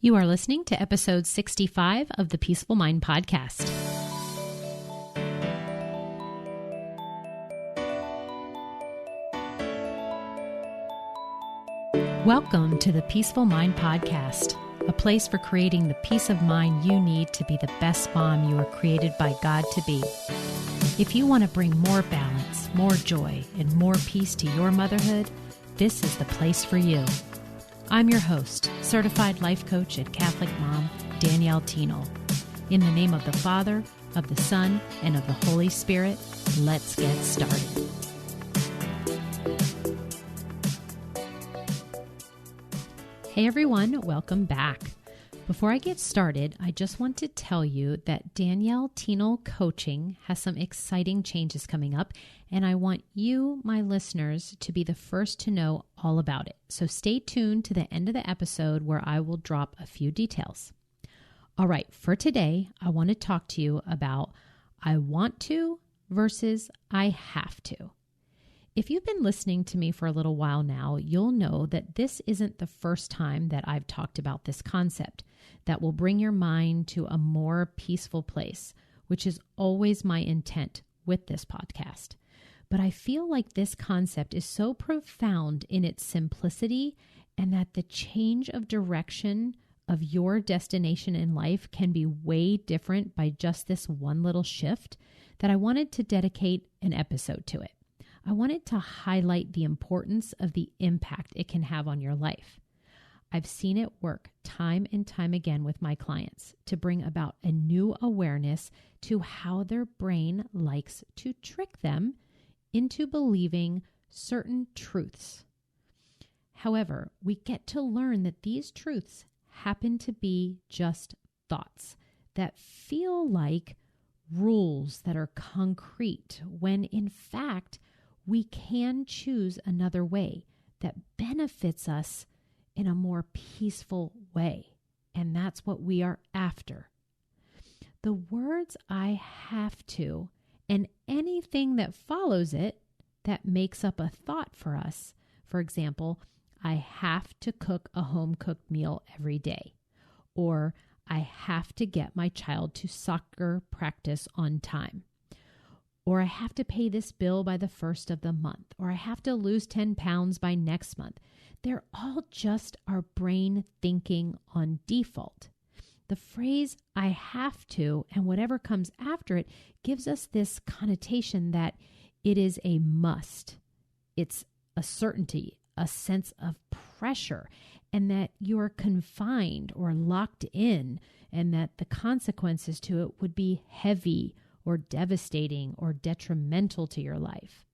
You are listening to episode 65 of the Peaceful Mind Podcast. Welcome to the Peaceful Mind Podcast, a place for creating the peace of mind you need to be the best mom you were created by God to be. If you want to bring more balance, more joy, and more peace to your motherhood, this is the place for you. I'm your host, certified life coach and Catholic mom, Danielle Teno. In the name of the Father, of the Son, and of the Holy Spirit, let's get started. Hey everyone, welcome back. Before I get started, I just want to tell you that Danielle Teno Coaching has some exciting changes coming up, and I want you, my listeners, to be the first to know all about it. So stay tuned to the end of the episode where I will drop a few details. All right, for today, I want to talk to you about I want to versus I have to. If you've been listening to me for a little while now, you'll know that this isn't the first time that I've talked about this concept that will bring your mind to a more peaceful place, which is always my intent with this podcast. But I feel like this concept is so profound in its simplicity and that the change of direction of your destination in life can be way different by just this one little shift that I wanted to dedicate an episode to it. I wanted to highlight the importance of the impact it can have on your life. I've seen it work time and time again with my clients to bring about a new awareness to how their brain likes to trick them into believing certain truths. However, we get to learn that these truths happen to be just thoughts that feel like rules that are concrete when in fact we can choose another way that benefits us in a more peaceful way. And that's what we are after. The words I have to and anything that follows it that makes up a thought for us. For example, I have to cook a home-cooked meal every day. Or I have to get my child to soccer practice on time. Or I have to pay this bill by the first of the month, or I have to lose 10 pounds by next month. They're all just our brain thinking on default. The phrase, I have to, and whatever comes after it, gives us this connotation that it is a must. It's a certainty, a sense of pressure, and that you're confined or locked in, and that the consequences to it would be heavy or devastating or detrimental to your life.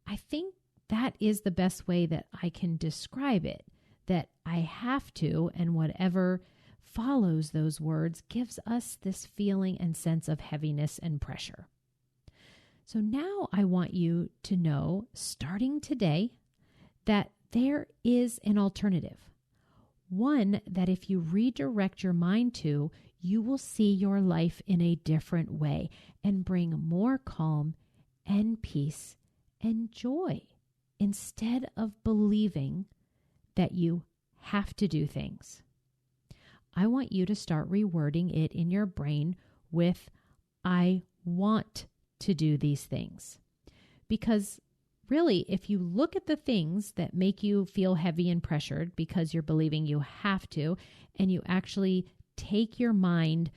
I think that is the best way that I can describe it, that I have to, and whatever follows those words gives us this feeling and sense of heaviness and pressure. So now I want you to know, starting today, that there is an alternative. One that if you redirect your mind to, you will see your life in a different way and bring more calm and peace and joy instead of believing that you have to do things. I want you to start rewording it in your brain with, I want to do these things. Because really, if you look at the things that make you feel heavy and pressured because you're believing you have to, and you actually take your mind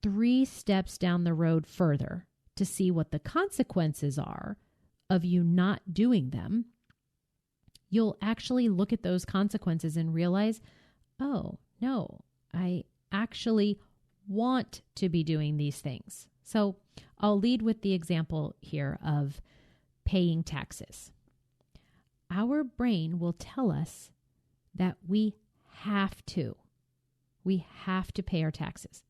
3 steps down the road further to see what the consequences are of you not doing them, you'll actually look at those consequences and realize, oh, no, I actually want to be doing these things. So I'll lead with the example here of paying taxes. Our brain will tell us that we have to. We have to pay our taxes.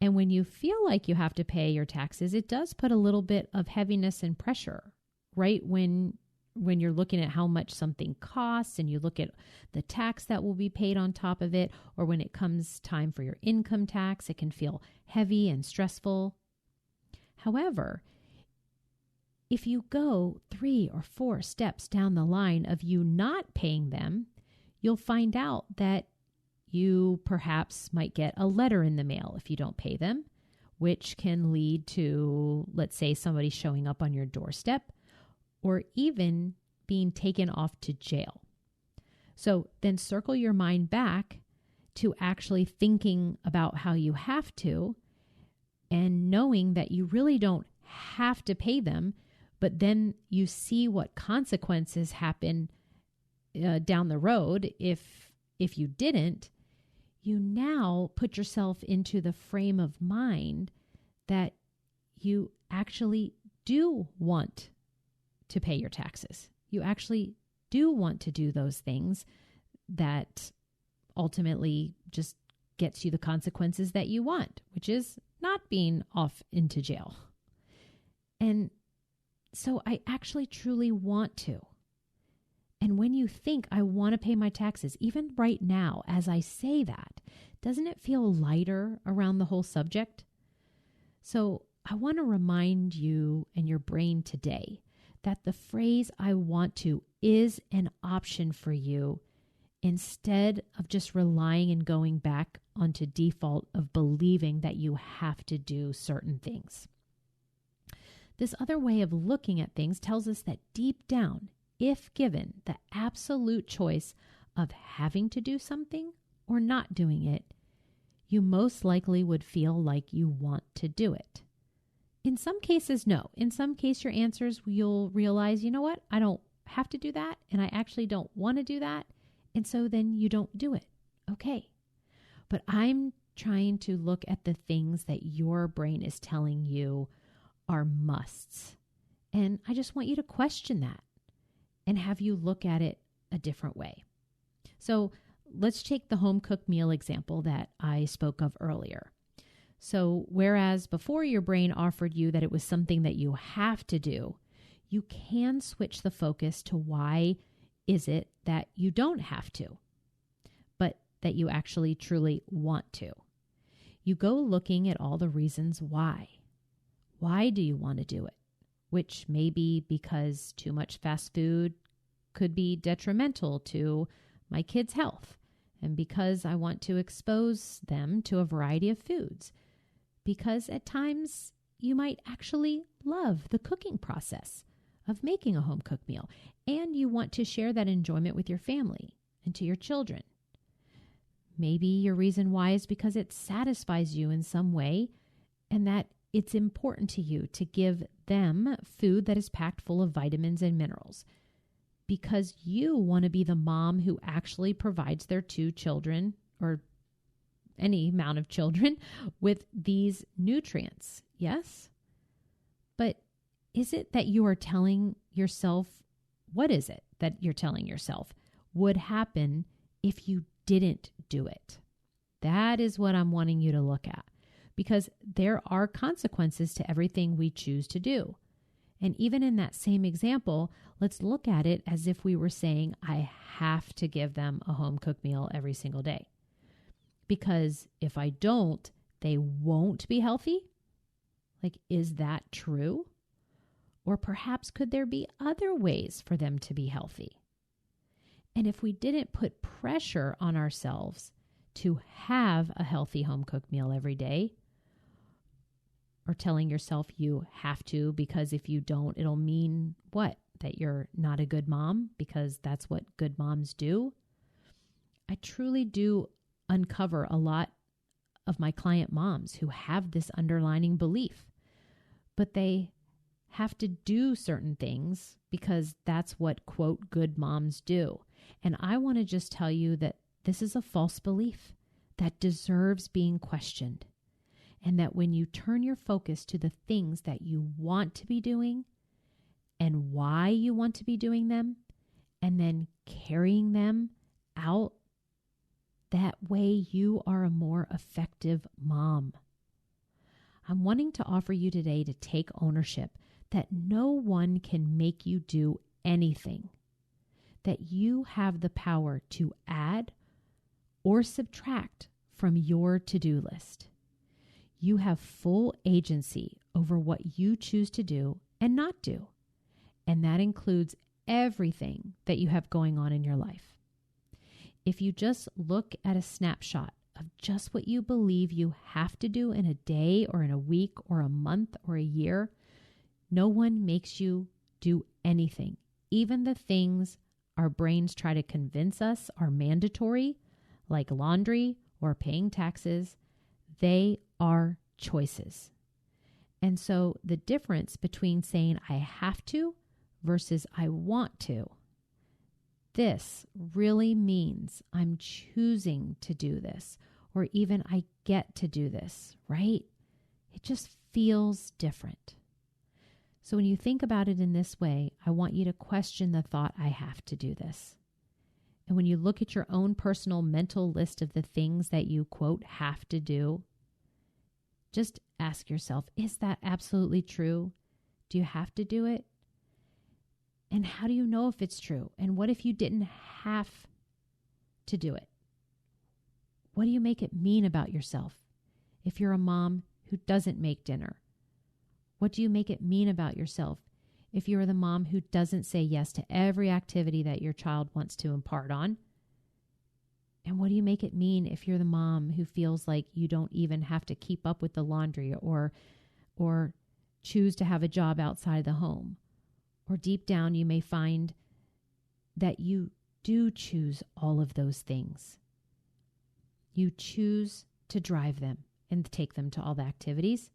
And when you feel like you have to pay your taxes, it does put a little bit of heaviness and pressure, right? When you're looking at how much something costs and you look at the tax that will be paid on top of it, or when it comes time for your income tax, it can feel heavy and stressful. However, if you go 3 or 4 steps down the line of you not paying them, you'll find out that you perhaps might get a letter in the mail if you don't pay them, which can lead to, let's say, somebody showing up on your doorstep or even being taken off to jail. So then circle your mind back to actually thinking about how you have to and knowing that you really don't have to pay them, but then you see what consequences happen down the road if you didn't. You now put yourself into the frame of mind that you actually do want to pay your taxes. You actually do want to do those things that ultimately just gets you the consequences that you want, which is not being off into jail. And so I actually truly want to. And when you think I want to pay my taxes, even right now, as I say that, doesn't it feel lighter around the whole subject? So I want to remind you and your brain today that the phrase I want to is an option for you instead of just relying and going back onto default of believing that you have to do certain things. This other way of looking at things tells us that deep down, if given the absolute choice of having to do something or not doing it, you most likely would feel like you want to do it. In some cases, no. In some cases, your answers, you'll realize, you know what? I don't have to do that, and I actually don't want to do that, and so then you don't do it. Okay. But I'm trying to look at the things that your brain is telling you are musts. And I just want you to question that and have you look at it a different way. So let's take the home cooked meal example that I spoke of earlier. So whereas before your brain offered you that it was something that you have to do, you can switch the focus to why is it that you don't have to, but that you actually truly want to. You go looking at all the reasons why. Why do you want to do it? Which may be because too much fast food could be detrimental to my kids' health, and because I want to expose them to a variety of foods, because at times you might actually love the cooking process of making a home-cooked meal, and you want to share that enjoyment with your family and to your children. Maybe your reason why is because it satisfies you in some way, and that it's important to you to give them food that is packed full of vitamins and minerals, because you want to be the mom who actually provides their 2 children or any amount of children with these nutrients. Yes? But is it that you are telling yourself, what is it that you're telling yourself would happen if you didn't do it? That is what I'm wanting you to look at, because there are consequences to everything we choose to do. And even in that same example, let's look at it as if we were saying, I have to give them a home-cooked meal every single day. Because if I don't, they won't be healthy? Like, is that true? Or perhaps could there be other ways for them to be healthy? And if we didn't put pressure on ourselves to have a healthy home-cooked meal every day, or telling yourself you have to because if you don't, it'll mean what? That you're not a good mom because that's what good moms do? I truly do uncover a lot of my client moms who have this underlying belief, but they have to do certain things because that's what, quote, good moms do. And I want to just tell you that this is a false belief that deserves being questioned. And that when you turn your focus to the things that you want to be doing and why you want to be doing them, and then carrying them out, that way you are a more effective mom. I'm wanting to offer you today to take ownership that no one can make you do anything, that you have the power to add or subtract from your to-do list. You have full agency over what you choose to do and not do. And that includes everything that you have going on in your life. If you just look at a snapshot of just what you believe you have to do in a day or in a week or a month or a year, no one makes you do anything. Even the things our brains try to convince us are mandatory, like laundry or paying taxes, they are choices. And so the difference between saying I have to versus I want to, this really means I'm choosing to do this, or even I get to do this, right? It just feels different. So when you think about it in this way, I want you to question the thought, I have to do this. And when you look at your own personal mental list of the things that you, quote, have to do, just ask yourself, is that absolutely true? Do you have to do it? And how do you know if it's true? And what if you didn't have to do it? What do you make it mean about yourself? If you're a mom who doesn't make dinner, what do you make it mean about yourself? If you're the mom who doesn't say yes to every activity that your child wants to impart on? And what do you make it mean if you're the mom who feels like you don't even have to keep up with the laundry or choose to have a job outside the home? Or deep down, you may find that you do choose all of those things. You choose to drive them and take them to all the activities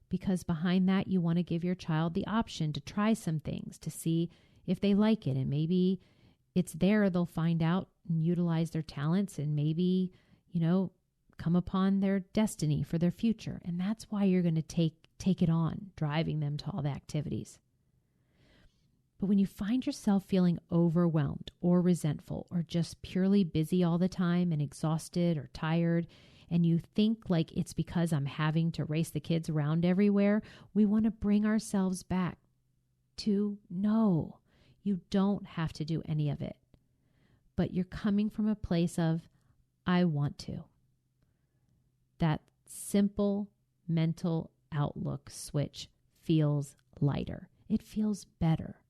because behind that, you want to give your child the option to try some things to see if they like it. And maybe it's there they'll find out and utilize their talents and maybe, come upon their destiny for their future. And that's why you're going to take it on, driving them to all the activities. But when you find yourself feeling overwhelmed or resentful or just purely busy all the time and exhausted or tired, and you think like it's because I'm having to race the kids around everywhere, we want to bring ourselves back to no, you don't have to do any of it. But you're coming from a place of, I want to. That simple mental outlook switch feels lighter. It feels better.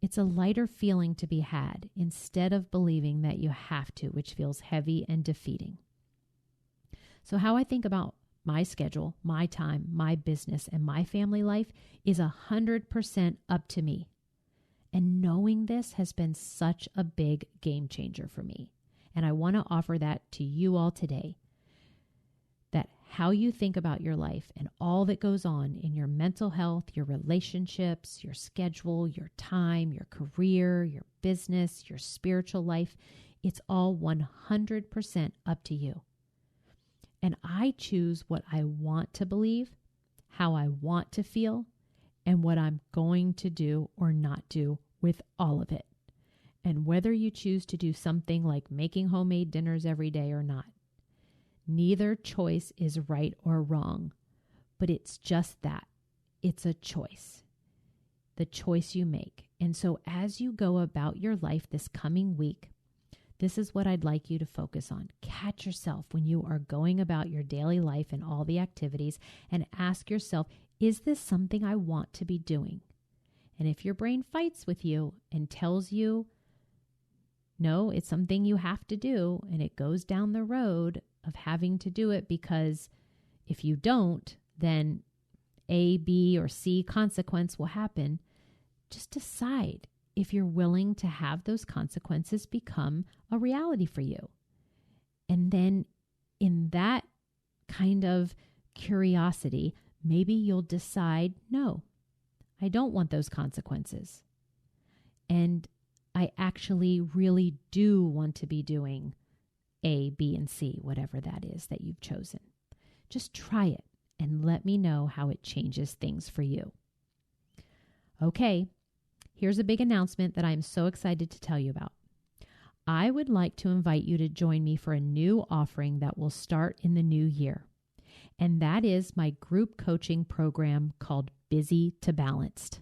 It's a lighter feeling to be had instead of believing that you have to, which feels heavy and defeating. So how I think about my schedule, my time, my business, and my family life is 100% up to me. And knowing this has been such a big game changer for me. And I want to offer that to you all today. That how you think about your life and all that goes on in your mental health, your relationships, your schedule, your time, your career, your business, your spiritual life, it's all 100% up to you. And I choose what I want to believe, how I want to feel, and what I'm going to do or not do with all of it. And whether you choose to do something like making homemade dinners every day or not. Neither choice is right or wrong, but it's just that. It's a choice. The choice you make. And so as you go about your life this coming week, this is what I'd like you to focus on. Catch yourself when you are going about your daily life and all the activities and ask yourself, is this something I want to be doing? And if your brain fights with you and tells you, no, it's something you have to do, and it goes down the road of having to do it because if you don't, then A, B, or C consequence will happen. Just decide if you're willing to have those consequences become a reality for you. And then in that kind of curiosity, maybe you'll decide, no, I don't want those consequences. And I actually really do want to be doing A, B, and C, whatever that is that you've chosen. Just try it and let me know how it changes things for you. Okay, here's a big announcement that I'm so excited to tell you about. I would like to invite you to join me for a new offering that will start in the new year. And that is my group coaching program called Busy to Balanced.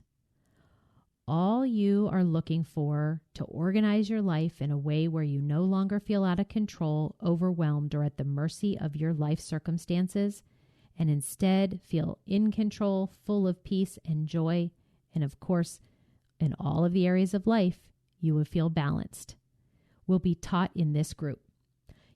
All you are looking for to organize your life in a way where you no longer feel out of control, overwhelmed, or at the mercy of your life circumstances, and instead feel in control, full of peace and joy. And of course, in all of the areas of life, you will feel balanced. will be taught in this group.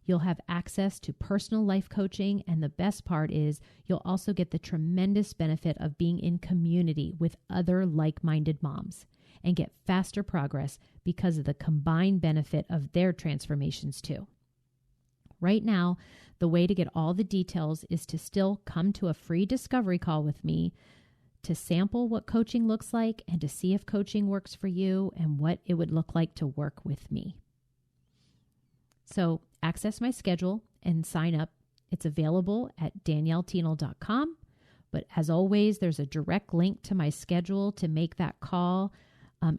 You'll have access to personal life coaching, and the best part is you'll also get the tremendous benefit of being in community with other like-minded moms and get faster progress because of the combined benefit of their transformations too. Right now, the way to get all the details is to still come to a free discovery call with me to sample what coaching looks like and to see if coaching works for you and what it would look like to work with me. So access my schedule and sign up. It's available at daniellethienel.com. But as always, there's a direct link to my schedule to make that call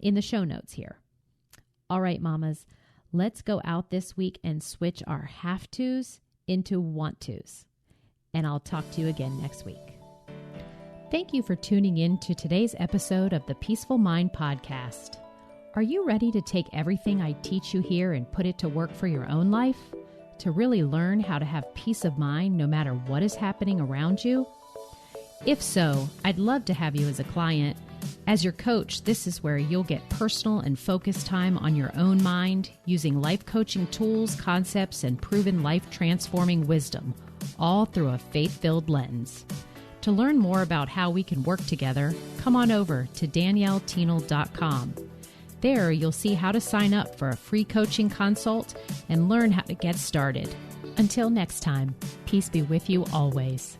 in the show notes here. All right, mamas, let's go out this week and switch our have-tos into want-tos. And I'll talk to you again next week. Thank you for tuning in to today's episode of the Peaceful Mind Podcast. Are you ready to take everything I teach you here and put it to work for your own life? To really learn how to have peace of mind no matter what is happening around you? If so, I'd love to have you as a client. As your coach, this is where you'll get personal and focused time on your own mind using life coaching tools, concepts, and proven life-transforming wisdom, all through a faith-filled lens. To learn more about how we can work together, come on over to daniellethienel.com. There, you'll see how to sign up for a free coaching consult and learn how to get started. Until next time, peace be with you always.